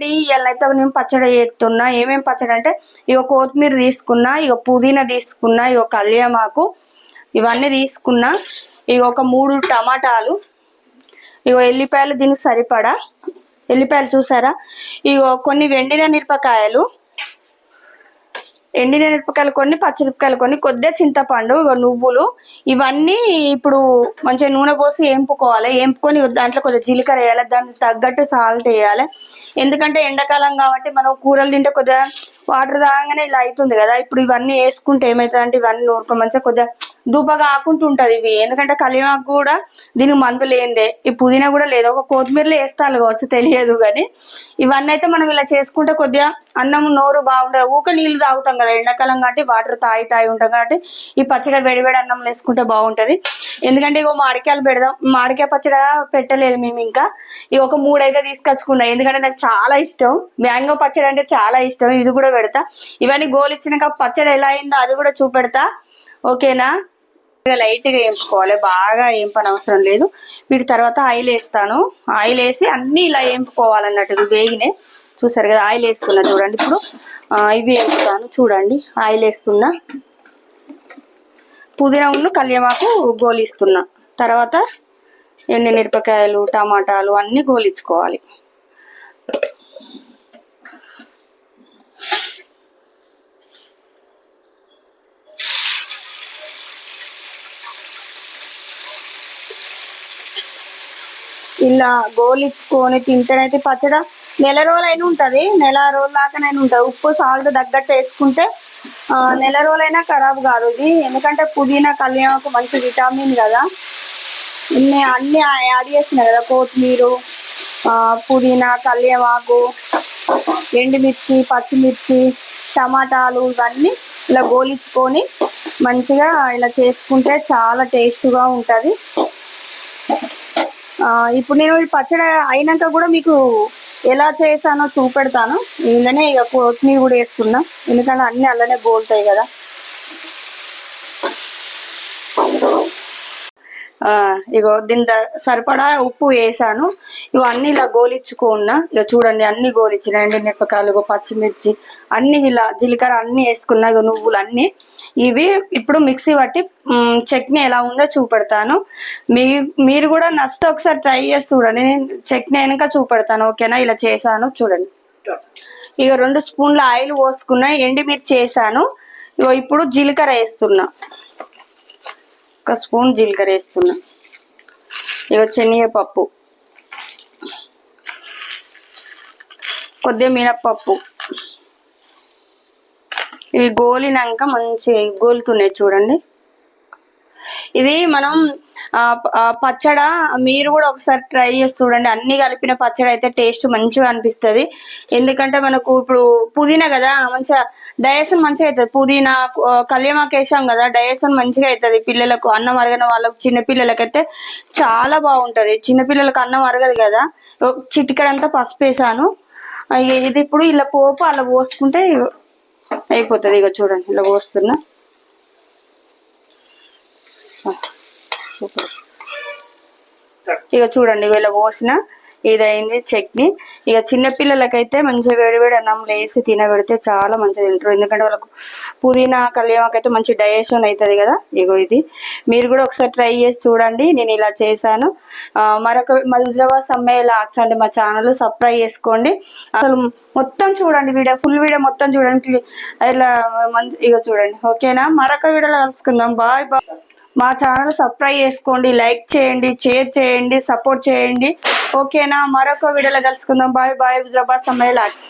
అండి, ఇవాళైతే నేను పచ్చడి చేస్తున్నా. ఏమేమి పచ్చడి అంటే ఇక కొత్తిమీర తీసుకున్నా, ఇక పుదీనా తీసుకున్నా, ఇక కళ్యామాకు ఇవన్నీ తీసుకున్నా, ఇక ఒక 3 టమాటాలు, ఇక ఎల్లిపాయలు దీనికి సరిపడా ఎల్లిపాయలు చూసారా, ఇక కొన్ని ఎండిన మిరపకాయలు, కొన్ని, పచ్చిమిరపకాయలు కొన్ని, కొద్దిగా చింతపండు, ఇక నువ్వులు, ఇవన్నీ ఇప్పుడు మంచిగా నూనె పోసి వేంపుకోవాలి. వేంపుకొని దాంట్లో కొద్దిగా జీలకర్ర వేయాలి, దానికి తగ్గట్టు సాల్ట్ వేయాలి. ఎందుకంటే ఎండాకాలం కాబట్టి మనం కూరలు తింటే కొద్దిగా వాటర్ తాగానే ఇలా అవుతుంది కదా. ఇప్పుడు ఇవన్నీ వేసుకుంటే ఏమవుతుంది అంటే ఇవన్నీ నూరుకో మంచిగా కొద్దిగా దూపగా ఆకుంటుంటది ఇవి. ఎందుకంటే కలిమాకు కూడా దీనికి మందు లేనిదే, ఈ పుదీనా కూడా లేదు, ఒక కొత్తిమీరలో వేస్తాను కావచ్చు తెలియదు. కానీ ఇవన్నీ అయితే మనం ఇలా చేసుకుంటే కొద్దిగా అన్నం నోరు బాగుంటుంది. ఊక నీళ్లు తాగుతాం కదా ఎండాకాలం కాబట్టి, వాటర్ తాగి ఉంటాం కాబట్టి ఈ పచ్చడి వేడివేడి అన్నం వేసుకుంటే బాగుంటది. ఎందుకంటే ఇగో మామిడికాయలు పెడదాం, మామిడికాయ పచ్చడి పెట్టలేదు మేము ఇంకా. ఇక ఒక 3 అయితే తీసుకొచ్చుకున్నా, ఎందుకంటే నాకు చాలా ఇష్టం. మ్యాంగో పచ్చడి అంటే చాలా ఇష్టం, ఇది కూడా పెడతా. ఇవన్నీ గోలిచ్చినాక పచ్చడి ఎలా అయిందో అది కూడా చూపెడతా, ఓకేనా. లైట్ గా వేయించుకోవాలి, బాగా వేంపని అవసరం లేదు. వీటి తర్వాత ఆయిల్ వేస్తాను. ఆయిల్ వేసి అన్ని ఇలా వేంపుకోవాలన్నట్టు, వేగినే చూసారు కదా. ఆయిల్ వేస్తున్నా చూడండి. ఇప్పుడు ఇవి వేస్తాను చూడండి. ఆయిల్ వేస్తున్నా, పుదీనా ఉన్న కళ్యామాకు గోలిస్తున్నా, తర్వాత ఎండుమిరపకాయలు, టమాటాలు అన్ని గోలించుకోవాలి. ఇలా గోలించుకొని తింటేనైతే పచ్చడి నెల రోజులైనా ఉంటది, నెల రోజుల దాకానైనా ఉంటది. ఉప్పు సాల్ట్ తగ్గట్టు వేసుకుంటే నెల రోజులైనా ఖరాబ్ కాదు ఇది. ఎందుకంటే పుదీనా కళ్యామాకు మంచి విటమిన్ కదా. అన్ని యాడ్ చేసిన కదా, కొత్తిమీర, పుదీనా, కళ్యామాకు, ఎండుమిర్చి, పచ్చిమిర్చి, టమాటాలు, ఇవన్నీ ఇలా గోలించుకొని మంచిగా ఇలా చేసుకుంటే చాలా టేస్ట్గా ఉంటుంది. ఇప్పుడు నేను ఈ పచ్చడి అయినాక కూడా మీకు ఎలా చేసానో చూపెడతాను. ఇందులోనే ఇక కొత్తిమీర కూడా వేస్తున్నా, ఎందుకంటే అన్ని అలానే గోలుతాయి కదా. ఇగో దీని సరిపడా ఉప్పు వేసాను. ఇవన్నీ ఇలా గోలించుకున్నా, ఇక చూడండి అన్ని గోలించిన. ఎండుమిరపకాయలు, పచ్చిమిర్చి అన్ని ఇలా జీలకర్ర అన్ని వేసుకున్నా, ఇక నువ్వులు అన్ని. ఇవి ఇప్పుడు మిక్సీ పట్టి చట్నీ ఎలా ఉందో చూపెడతాను. మీరు కూడా నచ్చితే ఒకసారి ట్రై చేసి చూడండి. నేను చట్నీ అయినాక చూపెడతాను, ఓకేనా. ఇలా చేశాను చూడండి. ఇక 2 స్పూన్ల ఆయిల్ పోసుకున్నా, ఎండుమిర్చి వేసాను. ఇగో ఇప్పుడు జీలకర్ర వేస్తున్నా, 1 స్పూన్ జీలకర్ర వేస్తున్నా. ఇక శనగపప్పు, కొద్దిగా మినప్పప్పు, ఇవి గోలినాక మంచిగా గోలుతున్నాయి చూడండి. ఇది మనం పచ్చడ మీరు కూడా ఒకసారి ట్రై చేసి చూడండి. అన్ని కలిపిన పచ్చడి అయితే టేస్ట్ మంచిగా అనిపిస్తుంది. ఎందుకంటే మనకు ఇప్పుడు పుదీనా కదా, మంచిగా డైజెషన్ మంచిగా అవుతుంది. పుదీనా కళ్యామాకు వేసాం కదా, డైజెషన్ మంచిగా అవుతుంది. పిల్లలకు అన్నం అరగని వాళ్ళకు, చిన్న పిల్లలకైతే చాలా బాగుంటది. చిన్నపిల్లలకు అన్నం అరగదు కదా. చిటికడంతా పసుపు వేసాను. ఇది ఇప్పుడు ఇలా పోపు అలా పోసుకుంటే అయిపోతుంది. ఇక చూడండి ఇలా పోస్తున్నా. ఇక చూడండి ఇలా పోసిన, ఇదైంది చట్నీ. ఇక చిన్నపిల్లలకైతే మంచిగా వేడివేడి అన్నంలో వేసి తినబెడితే చాలా మంచిగా తింటారు. ఎందుకంటే వాళ్ళకు పుదీనా కళ్యామాకు అయితే మంచి డైజెషన్ అవుతుంది కదా. ఇగో ఇది మీరు కూడా ఒకసారి ట్రై చేసి చూడండి. నేను ఇలా చేశాను. మా హుజరాబాద్ సమ్మయ్య లాగ్స్ అండి మా ఛానల్, సబ్స్క్రైబ్ చేసుకోండి. అసలు మొత్తం చూడండి, ఫుల్ వీడియో మొత్తం చూడండి. ఇలా ఇక చూడండి, ఓకేనా. మరొక వీడియోలో కలుసుకుందాం. Bye bye. మా ఛానల్ సబ్స్క్రైబ్ చేసుకోండి, లైక్ చేయండి, షేర్ చేయండి, సపోర్ట్ చేయండి, ఓకేనా. మరొక వీడియోలో కలుసుకుందాం. Bye bye. Huzurabad Sammayya logs.